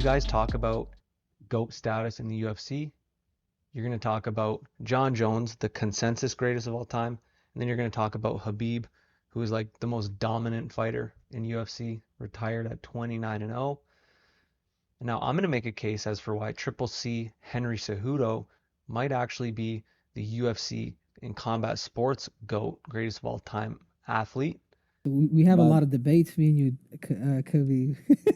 guys talk about GOAT status in the UFC, you're going to talk about John Jones, the consensus greatest of all time, and then you're going to talk about Khabib, who is like the most dominant fighter in UFC, retired at 29-0. And now I'm going to make a case as for why Triple C Henry Cejudo might actually be the UFC in combat sports GOAT, greatest of all time athlete. We have a But lot of debates, me and you, Kobe.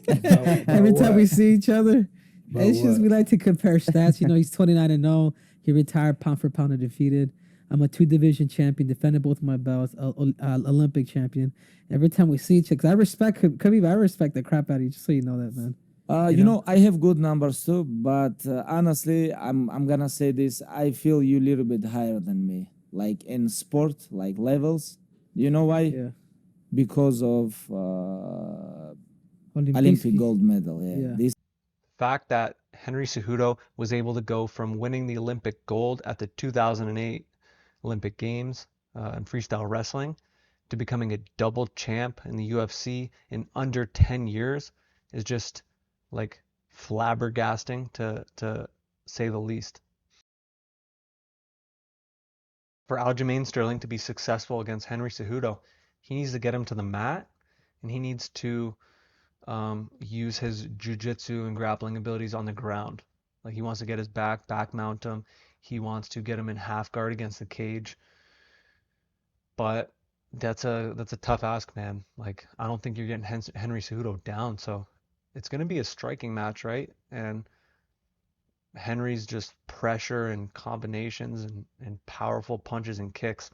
About Every time we what? see each other, About it's just what? we like to compare stats. You know, he's 29-0. He retired pound for pound undefeated. I'm a 2 division champion, defended both of my belts, Olympic champion. Every time we see each other, because I respect Kobe, I respect the crap out of you, just so you know that, man. You know, I have good numbers too, but honestly, I'm gonna say this. I feel you a little bit higher than me, like in sport, like levels. You know why? Yeah. Because of Olympic Olympic gold medal. Yeah. Yeah. This Fact that Henry Cejudo was able to go from winning the Olympic gold at the 2008 Olympic Games in freestyle wrestling to becoming a double champ in the UFC in under 10 years is just like flabbergasting to say the least. For Aljamain Sterling to be successful against Henry Cejudo, he needs to get him to the mat and he needs to use his jiu-jitsu and grappling abilities on the ground. Like he wants to get his back mount him. He wants to get him in half guard against the cage. But that's a tough ask, man. Like I don't think you're getting Henry Cejudo down, so it's going to be a striking match, right? And Henry's just pressure and combinations and powerful punches and kicks,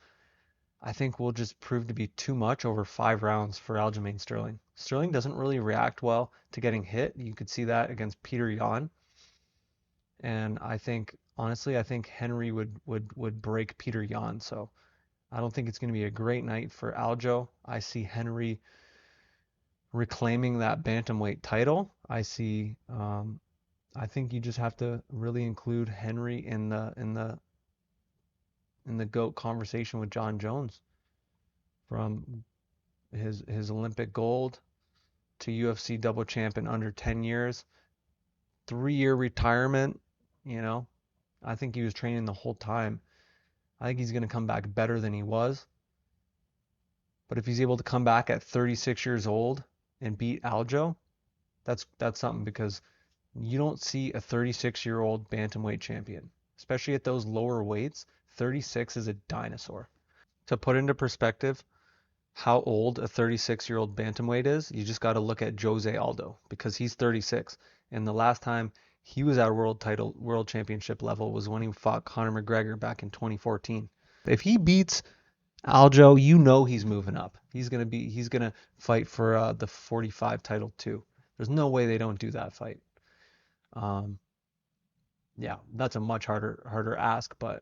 I think will just prove to be too much over 5 rounds for Aljamain Sterling. Sterling doesn't really react well to getting hit. You could see that against Peter Yan. And I think, honestly, I think Henry would break Peter Yan. So I don't think it's going to be a great night for Aljo. I see Henry reclaiming that bantamweight title. I think you just have to really include Henry in the GOAT conversation with John Jones, from his Olympic gold to UFC double champ in under 10 years, 3-year retirement. I think he was training the whole time. I think he's going to come back better than he was. But if he's able to come back at 36 years old and beat Aljo, that's something, because you don't see a 36-year-old bantamweight champion, especially at those lower weights. 36 is a dinosaur. To put into perspective how old a 36-year-old bantamweight is, you just got to look at Jose Aldo, because he's 36, and the last time he was at world championship level was when he fought Conor McGregor back in 2014. If he beats Aljo, he's moving up. He's gonna fight for the 45 title too. There's no way they don't do that fight. Yeah, that's a much harder ask, but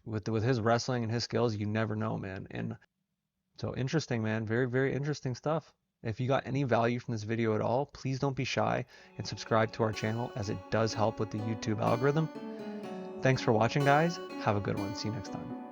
with his wrestling and his skills, you never know, man. And so interesting, man. Very, very interesting stuff. If you got any value from this video at all, please don't be shy and subscribe to our channel, as it does help with the YouTube algorithm. Thanks for watching, guys. Have a good one. See you next time.